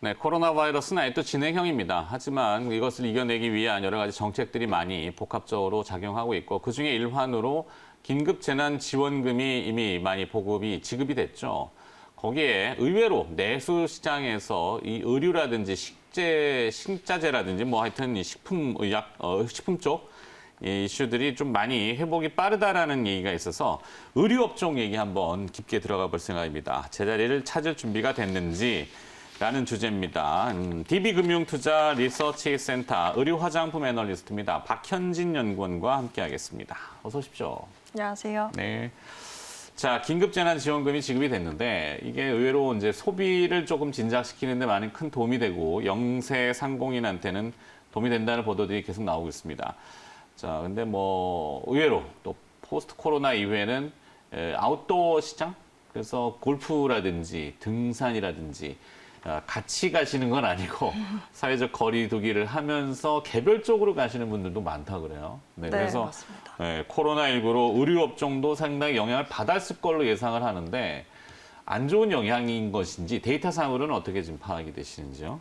네, 코로나 바이러스는 아직도 진행형입니다. 하지만 이것을 이겨내기 위한 여러 가지 정책들이 많이 복합적으로 작용하고 있고 그중에 일환으로 긴급재난지원금이 이미 많이 지급이 됐죠. 거기에 의외로 내수 시장에서 이 의류라든지 식자재라든지 뭐 하여튼 이 식품 쪽 이 이슈들이 좀 많이 회복이 빠르다라는 얘기가 있어서 의류업종 얘기 한번 깊게 들어가 볼 생각입니다. 제자리를 찾을 준비가 됐는지 라는 주제입니다. DB금융투자 리서치센터 의류화장품 애널리스트입니다. 박현진 연구원과 함께하겠습니다. 어서 오십시오. 안녕하세요. 네. 자, 긴급재난지원금이 지급이 됐는데 이게 의외로 이제 소비를 조금 진작시키는 데 많이 큰 도움이 되고 영세 상공인한테는 도움이 된다는 보도들이 계속 나오고 있습니다. 자, 근데 뭐 의외로 또 포스트 코로나 이후에는 아웃도어 시장, 그래서 골프라든지 등산이라든지 같이 가시는 건 아니고 사회적 거리 두기를 하면서 개별적으로 가시는 분들도 많다 그래요. 네, 그래서 맞습니다. 코로나19로 의료업종도 상당히 영향을 받았을 걸로 예상을 하는데 안 좋은 영향인 것인지 데이터상으로는 어떻게 지금 파악이 되시는지요?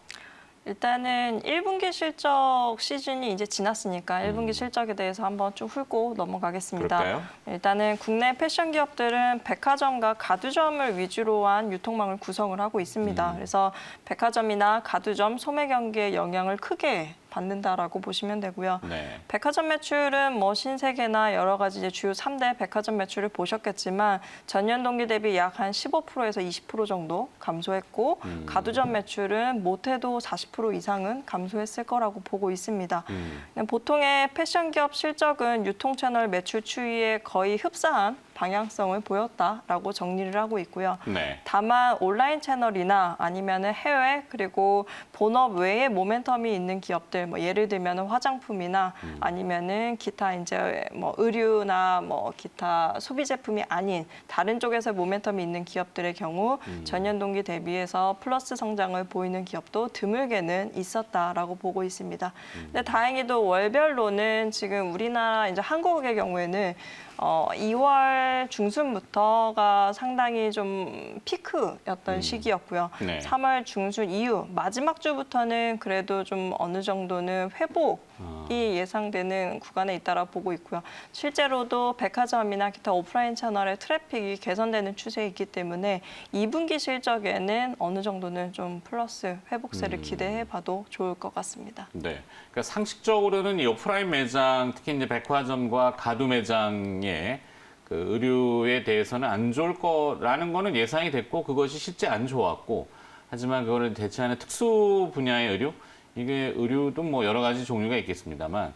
일단은 1분기 실적 시즌이 이제 지났으니까 1분기 실적에 대해서 한번 쭉 훑고 넘어가겠습니다. 그럴까요? 일단은 국내 패션 기업들은 백화점과 가두점을 위주로 한 유통망을 구성을 하고 있습니다. 그래서 백화점이나 가두점, 소매 경기에 영향을 크게 받는다라고 보시면 되고요. 네. 백화점 매출은 뭐 신세계나 여러 가지 이제 주요 3대 백화점 매출을 보셨겠지만 전년 동기 대비 약 한 15%에서 20% 정도 감소했고 가두점 매출은 못해도 40% 이상은 감소했을 거라고 보고 있습니다. 보통의 패션 기업 실적은 유통 채널 매출 추이에 거의 흡사한 방향성을 보였다라고 정리를 하고 있고요. 네. 다만 온라인 채널이나 아니면은 해외 그리고 본업 외에 모멘텀이 있는 기업들, 뭐 예를 들면 화장품이나 아니면은 기타 이제 뭐 의류나 뭐 기타 소비 제품이 아닌 다른 쪽에서 모멘텀이 있는 기업들의 경우 전년 동기 대비해서 플러스 성장을 보이는 기업도 드물게는 있었다라고 보고 있습니다. 근데 다행히도 월별로는 지금 우리나라 이제 한국의 경우에는 2월 중순부터가 상당히 좀 피크였던 시기였고요. 네. 3월 중순 이후 마지막 주부터는 그래도 좀 어느 정도는 회복이 예상되는 구간에 있다라고 보고 있고요. 실제로도 백화점이나 기타 오프라인 채널의 트래픽이 개선되는 추세에 있기 때문에 2분기 실적에는 어느 정도는 좀 플러스 회복세를 기대해봐도 좋을 것 같습니다. 네. 그러니까 상식적으로는 이 오프라인 매장, 특히 이제 백화점과 가두 매장의 그 의류에 대해서는 안 좋을 거라는 거는 예상이 됐고 그것이 실제 안 좋았고 하지만 그거를 대체하는 특수 분야의 의류, 이게 의류도 뭐 여러 가지 종류가 있겠습니다만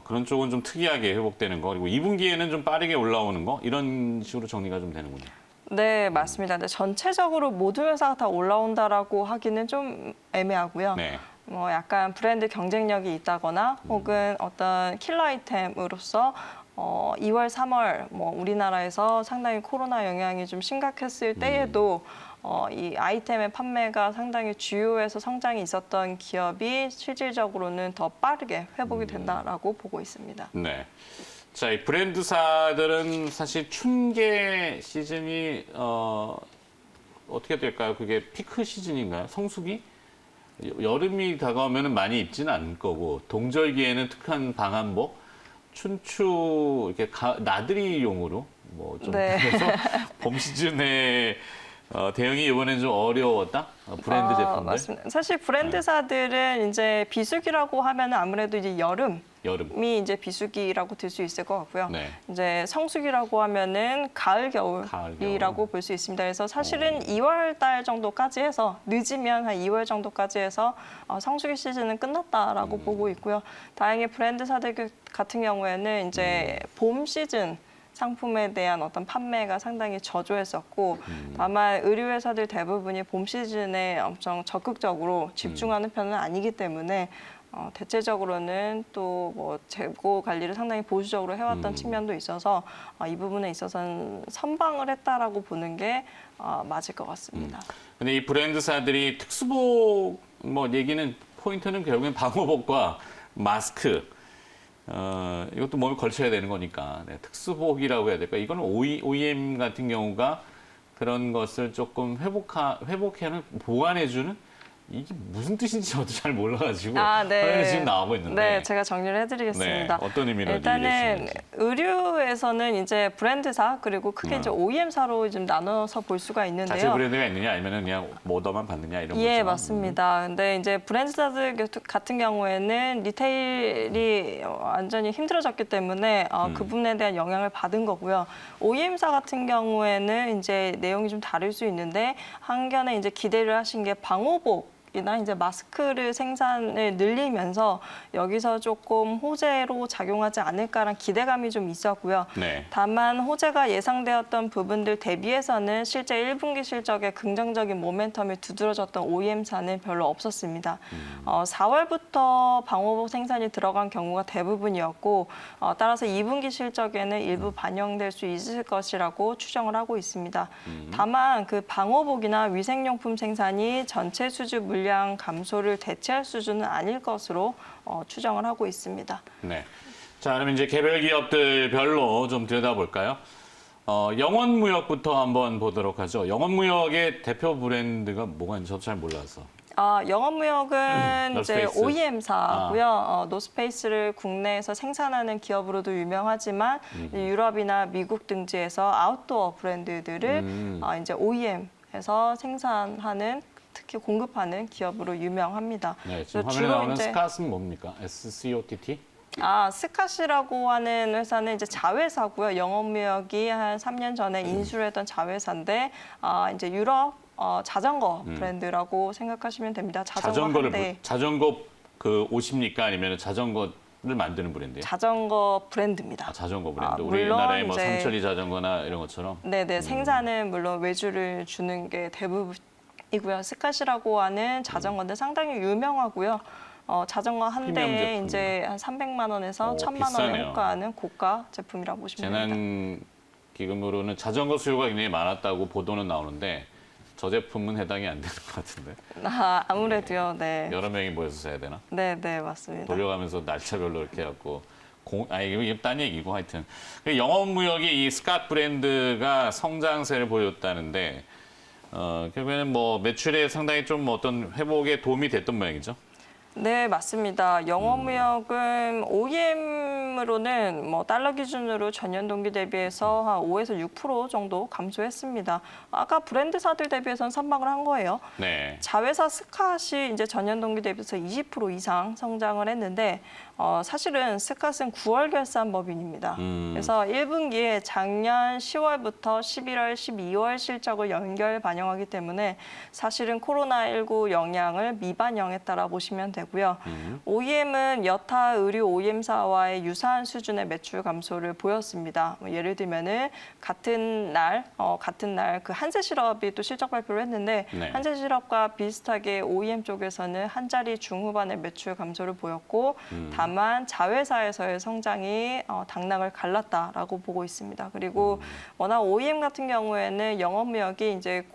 그런 쪽은 좀 특이하게 회복되는 거 그리고 2분기에는 좀 빠르게 올라오는 거 이런 식으로 정리가 좀 되는군요. 네, 맞습니다. 근데 전체적으로 모든 회사가 다 올라온다라고 하기는 좀 애매하고요. 네. 뭐 약간 브랜드 경쟁력이 있다거나 혹은 어떤 킬러 아이템으로서 2월, 3월 뭐 우리나라에서 상당히 코로나 영향이 좀 심각했을 때에도 이 아이템의 판매가 상당히 주요해서 성장이 있었던 기업이 실질적으로는 더 빠르게 회복이 된다라고 보고 있습니다. 네. 자, 이 브랜드사들은 사실 춘계 시즌이 어떻게 될까요? 그게 피크 시즌인가요? 성수기? 여름이 다가오면 많이 입지는 않을 거고 동절기에는 특한 방한복, 춘추 이렇게 나들이용으로 뭐 좀 네. 그래서 봄 시즌에 대응이 이번엔 좀 어려웠다? 브랜드 제품들? 맞습니다. 사실 브랜드사들은 이제 비수기라고 하면 아무래도 이제 여름. 여름이 이제 비수기라고 들 수 있을 것 같고요. 네. 이제 성수기라고 하면은 가을, 겨울이라고 볼 수 있습니다. 그래서 사실은 2월 달 정도까지 해서 늦으면 한 2월 정도까지 해서 성수기 시즌은 끝났다라고 보고 있고요. 다행히 브랜드사들 같은 경우에는 이제 봄 시즌 상품에 대한 어떤 판매가 상당히 저조했었고 다만 의류회사들 대부분이 봄 시즌에 엄청 적극적으로 집중하는 편은 아니기 때문에 대체적으로는 또 뭐 재고 관리를 상당히 보수적으로 해왔던 측면도 있어서 이 부분에 있어서는 선방을 했다라고 보는 게 맞을 것 같습니다. 근데 이 브랜드사들이 특수복 뭐 얘기는 포인트는 결국엔 방호복과 마스크 이것도 몸에 걸쳐야 되는 거니까 네, 특수복이라고 해야 될까? 이거는 OEM 같은 경우가 그런 것을 조금 보완해주는 이게 무슨 뜻인지 저도 잘 몰라가지고 네. 화면에 지금 나오고 있는데. 네, 제가 정리를 해드리겠습니다. 네, 어떤 의미로 일단은 얘기하시는지. 의류에서는 이제 브랜드사 그리고 크게 이제 OEM사로 좀 나눠서 볼 수가 있는데요. 자체 브랜드가 있느냐 아니면 그냥 오더만 받느냐 이런 거죠. 예, 맞습니다. 근데 이제 브랜드사들 같은 경우에는 리테일이 완전히 힘들어졌기 때문에 그 부분에 대한 영향을 받은 거고요. OEM사 같은 경우에는 이제 내용이 좀 다를 수 있는데 한견에 이제 기대를 하신 게 방호복 이나 이제 마스크를 생산을 늘리면서 여기서 조금 호재로 작용하지 않을까라는 기대감이 좀 있었고요. 네. 다만 호재가 예상되었던 부분들 대비해서는 실제 1분기 실적에 긍정적인 모멘텀이 두드러졌던 OEM사는 별로 없었습니다. 4월부터 방호복 생산이 들어간 경우가 대부분이었고 따라서 2분기 실적에는 일부 반영될 수 있을 것이라고 추정을 하고 있습니다. 다만 그 방호복이나 위생용품 생산이 전체 수주 물량 감소를 대체할 수준은 아닐 것으로 추정을 하고 있습니다. 네. 자, 그럼 이제 개별 기업들별로 좀 들여다볼까요? 영원무역부터 한번 보도록 하죠. 영원무역의 대표 브랜드가 뭐가 있는지 저도 잘 몰라서. 영업무역은 이제 노스페이스. OEM사고요. 노스페이스를 국내에서 생산하는 기업으로도 유명하지만 유럽이나 미국 등지에서 아웃도어 브랜드들을 이제 OEM에서 생산하는 특히 공급하는 기업으로 유명합니다. 네, 지금 그래서 화면에 나오는 이제 스카스는 뭡니까? SCOTT? 스카시라고 하는 회사는 이제 자회사고요. 영업무역이 한 3년 전에 인수를 했던 자회사인데 이제 유럽 자전거 브랜드라고 생각하시면 됩니다. 자전거 그 옷입니까? 아니면 자전거를 만드는 브랜드예요? 자전거 브랜드입니다. 자전거 브랜드. 물론 우리나라의 뭐 이제 삼천리 자전거나 이런 것처럼. 네네 생산은 물론 외주를 주는 게 대부분이고요. 스카시라고 하는 자전거인데 상당히 유명하고요. 자전거 한 프리미엄 대에 제품이구나. 이제 한 300만 원에서 1,000만 원에 비싸네요. 호가하는 고가 제품이라고 보시면 됩니다. 재난 기금으로는 자전거 수요가 굉장히 많았다고 보도는 나오는데 저 제품은 해당이 안 되는 것 같은데. 아무래도요. 네. 여러 명이 모여서 사야 되나? 네, 맞습니다. 돌려가면서 날짜별로 이렇게 해갖고. 이게 딴 얘기고 하여튼. 영업무역이 이 스캇 브랜드가 성장세를 보였다는데 결국에는 뭐 매출에 상당히 좀 어떤 회복에 도움이 됐던 모양이죠. 네, 맞습니다. 영업무역은 OEM으로는 뭐 달러 기준으로 전년 동기 대비해서 한 5에서 6% 정도 감소했습니다. 아까 브랜드사들 대비해서는 선방을 한 거예요. 네. 자회사 스캇이 이제 전년 동기 대비해서 20% 이상 성장을 했는데 사실은 스캇은 9월 결산 법인입니다. 그래서 1분기에 작년 10월부터 11월, 12월 실적을 연결 반영하기 때문에 사실은 코로나19 영향을 미반영했다라 보시면 되고요. OEM은 여타 의류 OEM사와의 유사한 수준의 매출 감소를 보였습니다. 예를 들면은 같은 날 그 한세실업이 또 실적 발표를 했는데 네. 한세실업과 비슷하게 OEM 쪽에서는 한 자리 중후반의 매출 감소를 보였고 다만 자회사에서의 성장이 당락을 갈랐다라고 보고 있습니다. 그리고 워낙 OEM 같은 경우에는 영업무역이 이제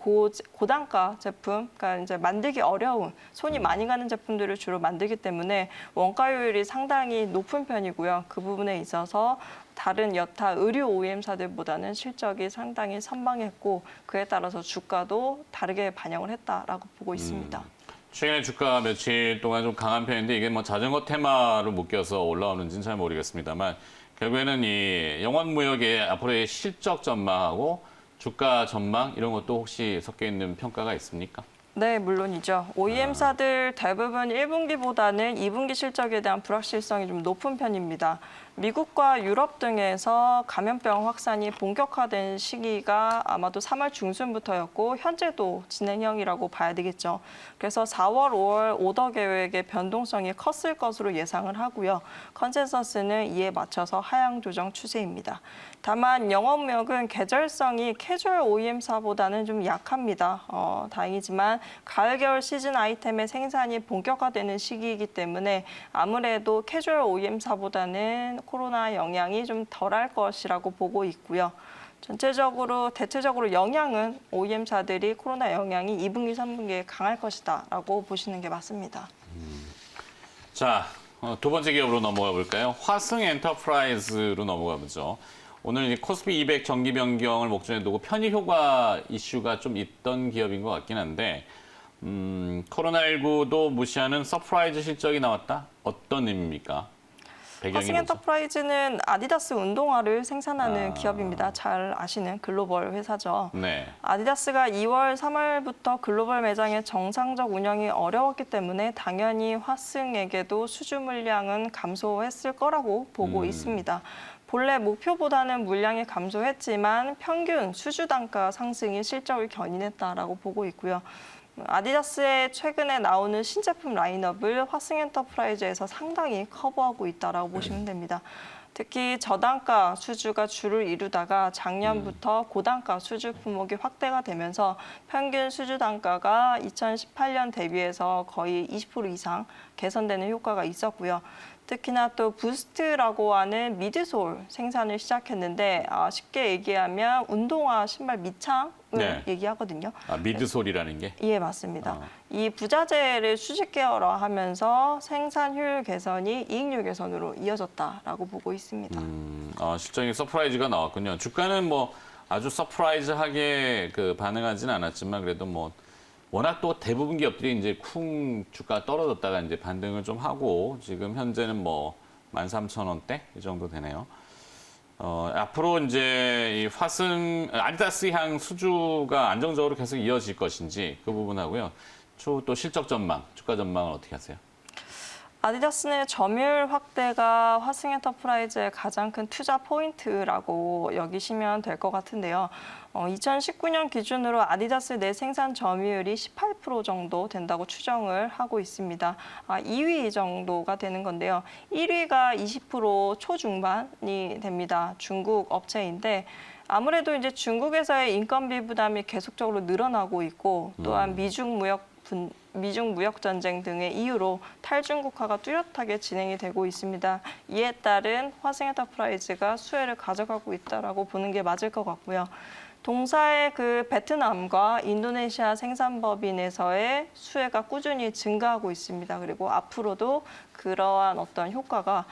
고단가 제품, 그러니까 이제 만들기 어려운 손이 많이 가는 제품들을 주로 만들기 때문에 원가율이 상당히 높은 편이고요. 그 부분에 있어서 다른 여타 의류 OEM사들보다는 실적이 상당히 선방했고 그에 따라서 주가도 다르게 반영을 했다라고 보고 있습니다. 최근에 주가 며칠 동안 좀 강한 편인데 이게 뭐 자전거 테마로 묶여서 올라오는지는 잘 모르겠습니다만 결국에는 이 영업무역의 앞으로의 실적 전망하고 주가 전망 이런 것도 혹시 섞여 있는 평가가 있습니까? 네, 물론이죠. OEM사들 대부분 1분기보다는 2분기 실적에 대한 불확실성이 좀 높은 편입니다. 미국과 유럽 등에서 감염병 확산이 본격화된 시기가 아마도 3월 중순부터였고 현재도 진행형이라고 봐야 되겠죠. 그래서 4월, 5월 오더 계획의 변동성이 컸을 것으로 예상을 하고요. 컨센서스는 이에 맞춰서 하향 조정 추세입니다. 다만 영업무역은 계절성이 캐주얼 OEM사보다는 좀 약합니다. 다행이지만 가을, 겨울 시즌 아이템의 생산이 본격화되는 시기이기 때문에 아무래도 캐주얼 OEM사보다는 코로나 영향이 좀 덜할 것이라고 보고 있고요. 대체적으로 영향은 OEM사들이 코로나 영향이 2분기, 3분기에 강할 것이다라고 보시는 게 맞습니다. 자, 두 번째 기업으로 넘어가 볼까요? 화승 엔터프라이즈로 넘어가 보죠. 오늘 이 코스피 200 정기 변경을 목전에 두고 편의 효과 이슈가 좀 있던 기업인 것 같긴 한데 코로나19도 무시하는 서프라이즈 실적이 나왔다? 어떤 의미입니까? 배경이 화승 뭐죠? 엔터프라이즈는 아디다스 운동화를 생산하는 기업입니다. 잘 아시는 글로벌 회사죠. 네. 아디다스가 2월, 3월부터 글로벌 매장의 정상적 운영이 어려웠기 때문에 당연히 화승에게도 수주 물량은 감소했을 거라고 보고 있습니다. 본래 목표보다는 물량이 감소했지만 평균 수주 단가 상승이 실적을 견인했다라고 보고 있고요. 아디다스의 최근에 나오는 신제품 라인업을 화승 엔터프라이즈에서 상당히 커버하고 있다라고 보시면 됩니다. 특히 저단가 수주가 주를 이루다가 작년부터 고단가 수주 품목이 확대가 되면서 평균 수주 단가가 2018년 대비해서 거의 20% 이상 개선되는 효과가 있었고요. 특히나 또 부스트라고 하는 미드솔 생산을 시작했는데 쉽게 얘기하면 운동화 신발 밑창을 네. 얘기하거든요. 미드솔이라는 게? 예, 맞습니다. 이 부자재를 수직 계열화하면서 생산 효율 개선이 이익률 개선으로 이어졌다라고 보고 있습니다. 실적인 서프라이즈가 나왔군요. 주가는 뭐 아주 서프라이즈하게 반응하지는 않았지만 그래도 뭐 워낙 또 대부분 기업들이 이제 쿵 주가 떨어졌다가 이제 반등을 좀 하고 지금 현재는 뭐 13,000원대 이 정도 되네요. 앞으로 이제 이 화승 아디다스 향 수주가 안정적으로 계속 이어질 것인지 그 부분하고요. 추후 또 실적 전망, 주가 전망은 어떻게 하세요? 아디다스의 점유율 확대가 화승 엔터프라이즈의 가장 큰 투자 포인트라고 여기시면 될 것 같은데요. 2019년 기준으로 아디다스 내 생산 점유율이 18% 정도 된다고 추정을 하고 있습니다. 2위 정도가 되는 건데요. 1위가 20% 초중반이 됩니다. 중국 업체인데 아무래도 이제 중국에서의 인건비 부담이 계속적으로 늘어나고 있고 또한 미중 무역 전쟁 등의 이유로 탈중국화가 뚜렷하게 진행이 되고 있습니다. 이에 따른 화승 엔터프라이즈가 수혜를 가져가고 있다라고 보는 게 맞을 것 같고요. 동사의 베트남과 인도네시아 생산법인에서의 수혜가 꾸준히 증가하고 있습니다. 그리고 앞으로도 그러한 어떤 효과가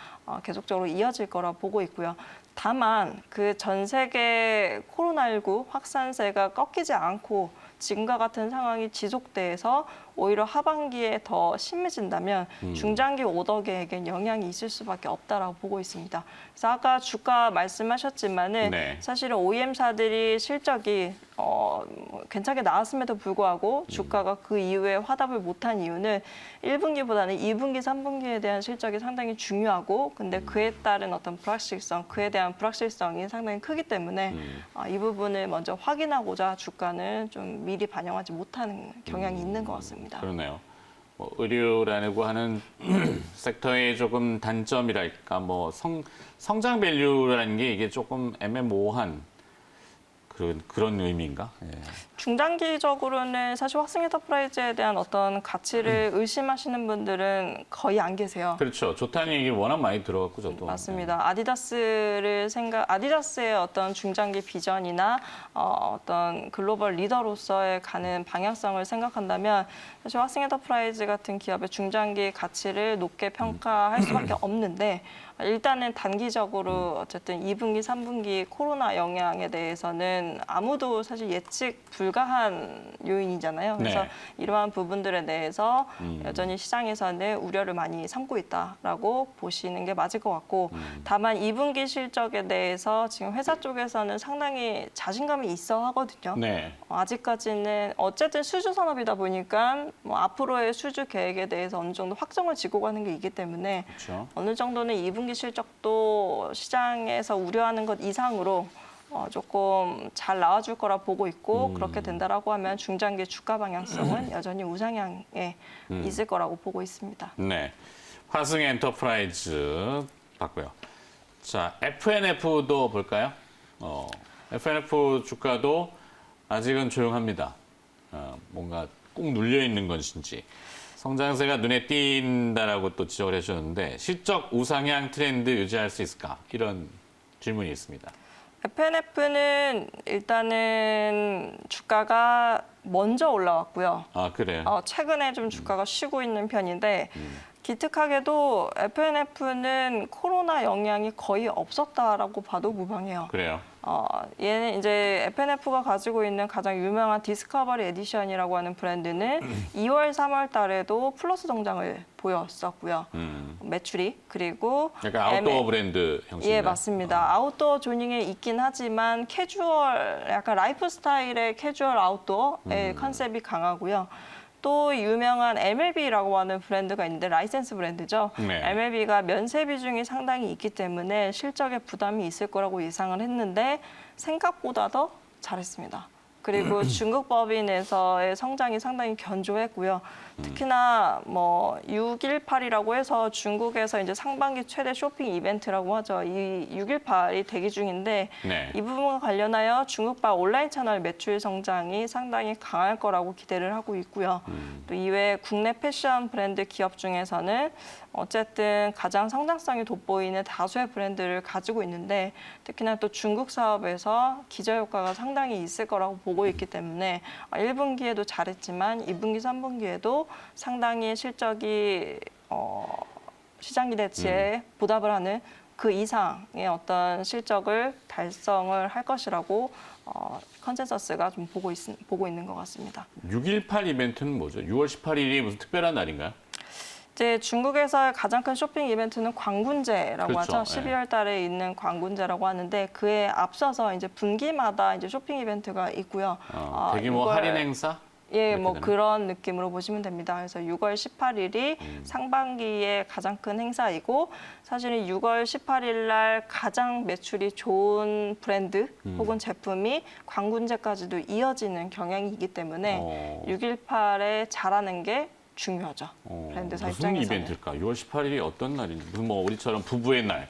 계속적으로 이어질 거라 보고 있고요. 다만 전 세계 코로나19 확산세가 꺾이지 않고 지금과 같은 상황이 지속돼서 오히려 하반기에 더 심해진다면 중장기 오더계에겐 영향이 있을 수밖에 없다라고 보고 있습니다. 그래서 아까 주가 말씀하셨지만은 네. 사실은 OEM사들이 실적이 괜찮게 나왔음에도 불구하고 주가가 그 이후에 화답을 못한 이유는 1분기보다는 2분기, 3분기에 대한 실적이 상당히 중요하고 근데 그에 따른 어떤 불확실성, 그에 대한 불확실성이 상당히 크기 때문에 이 부분을 먼저 확인하고자 주가는 좀 미리 반영하지 못하는 경향이 있는 것 같습니다. 그러네요. 뭐 의료라고 하는 섹터의 조금 단점이랄까, 뭐 성장 밸류라는 게 이게 조금 애매모호한 그런 의미인가? 예. 중장기적으로는 사실 화승 엔터프라이즈에 대한 어떤 가치를 의심하시는 분들은 거의 안 계세요. 그렇죠. 좋다는 얘기 워낙 많이 들어갖고 저도. 맞습니다. 아디다스의 어떤 중장기 비전이나 어떤 글로벌 리더로서의 가는 방향성을 생각한다면 사실 화승 엔터프라이즈 같은 기업의 중장기 가치를 높게 평가할 수밖에 없는데 일단은 단기적으로 어쨌든 2분기, 3분기 코로나 영향에 대해서는 아무도 사실 예측 불가한 요인이잖아요. 그래서 네. 이러한 부분들에 대해서 여전히 시장에서는 우려를 많이 삼고 있다라고 보시는 게 맞을 것 같고 다만 2분기 실적에 대해서 지금 회사 쪽에서는 상당히 자신감이 있어 하거든요. 네. 아직까지는 어쨌든 수주 산업이다 보니까 뭐 앞으로의 수주 계획에 대해서 어느 정도 확정을 지고 가는 게 있기 때문에 그렇죠. 어느 정도는 2분기 실적도 시장에서 우려하는 것 이상으로 조금 잘 나와줄 거라 보고 있고 그렇게 된다라고 하면 중장기 주가 방향성은 여전히 우상향에 있을 거라고 보고 있습니다. 네. 화승 엔터프라이즈 봤고요. 자, FNF도 볼까요? FNF 주가도 아직은 조용합니다. 뭔가 꼭 눌려 있는 것인지. 성장세가 눈에 띈다라고 또 지적을 해주셨는데 실적 우상향 트렌드 유지할 수 있을까? 이런 질문이 있습니다. FNF는 일단은 주가가 먼저 올라왔고요. 아, 그래요? 최근에 좀 주가가 쉬고 있는 편인데 기특하게도 FNF는 코로나 영향이 거의 없었다라고 봐도 무방해요. 그래요? 얘는 이제 FNF가 가지고 있는 가장 유명한 디스커버리 에디션이라고 하는 브랜드는 2월, 3월 달에도 플러스 성장을 보였었고요. 매출이. 그리고 약간 아웃도어 브랜드 형식인가요? 예, 맞습니다. 아웃도어 조닝에 있긴 하지만 캐주얼, 약간 라이프 스타일의 캐주얼 아웃도어의 컨셉이 강하고요. 또 유명한 MLB라고 하는 브랜드가 있는데 라이센스 브랜드죠. 네. MLB가 면세 비중이 상당히 있기 때문에 실적에 부담이 있을 거라고 예상을 했는데 생각보다 더 잘했습니다. 그리고 중국 법인에서의 성장이 상당히 견조했고요. 특히나 뭐 618이라고 해서 중국에서 이제 상반기 최대 쇼핑 이벤트라고 하죠. 이 618이 대기 중인데 네. 이 부분과 관련하여 중국발 온라인 채널 매출 성장이 상당히 강할 거라고 기대를 하고 있고요. 또 이외에 국내 패션 브랜드 기업 중에서는 어쨌든 가장 성장성이 돋보이는 다수의 브랜드를 가지고 있는데 특히나 또 중국 사업에서 기저효과가 상당히 있을 거라고 보고 있기 때문에 1분기에도 잘했지만 2분기, 3분기에도 상당히 실적이 시장 기대치에 보답을 하는 그 이상의 어떤 실적을 달성을 할 것이라고 컨센서스가 좀 보고 있는 것 같습니다. 6.18 이벤트는 뭐죠? 6월 18일이 무슨 특별한 날인가요? 이제 중국에서의 가장 큰 쇼핑 이벤트는 광군제라고 그렇죠. 하죠. 12월 달에 있는 광군제라고 하는데 그에 앞서서 이제 분기마다 이제 쇼핑 이벤트가 있고요. 대규모 이걸- 할인 행사? 예, 이렇게 뭐 되나요? 그런 느낌으로 보시면 됩니다. 그래서 6월 18일이 상반기의 가장 큰 행사이고 사실은 6월 18일 날 가장 매출이 좋은 브랜드 혹은 제품이 광군제까지도 이어지는 경향이기 때문에 618에 잘하는 게 중요하죠. 브랜드사 무슨 입장에서는. 이벤트일까? 6월 18일이 어떤 날인지 무슨 뭐 우리처럼 부부의 날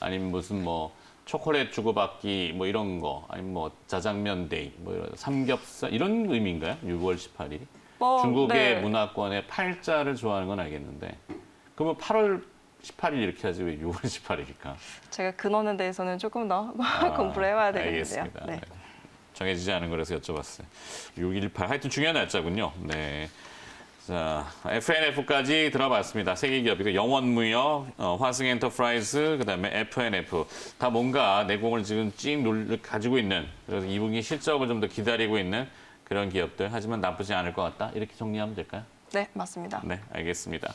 아니면 무슨 뭐 초콜릿 주고받기 뭐 이런 거 아니면 뭐 자장면 데이 뭐 이런 삼겹살 이런 의미인가요? 6월 18일이? 뭐, 중국의 네. 문화권의 팔자를 좋아하는 건 알겠는데 그러면 8월 18일 이렇게 하지 왜 6월 18일일까? 제가 근원에 대해서는 조금 더 공부를 해봐야 되겠는데요. 알겠습니다. 네. 정해지지 않은 거라서 여쭤봤어요. 6.18 하여튼 중요한 날짜군요. 네. 자, FNF까지 들어봤습니다. 세계 기업이고 영원무역, 화승엔터프라이즈, 그다음에 FNF 다 뭔가 내공을 지금 가지고 있는 그래서 2분기 실적을 좀 더 기다리고 있는 그런 기업들 하지만 나쁘지 않을 것 같다 이렇게 정리하면 될까요? 네, 맞습니다. 네, 알겠습니다.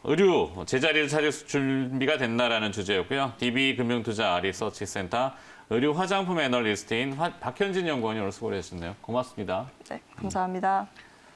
의류 제자리를 찾을 준비가 됐나라는 주제였고요. DB금융투자 리서치센터 의류 화장품 애널리스트인 박현진 연구원이 오늘 수고를 하셨네요. 고맙습니다. 네, 감사합니다.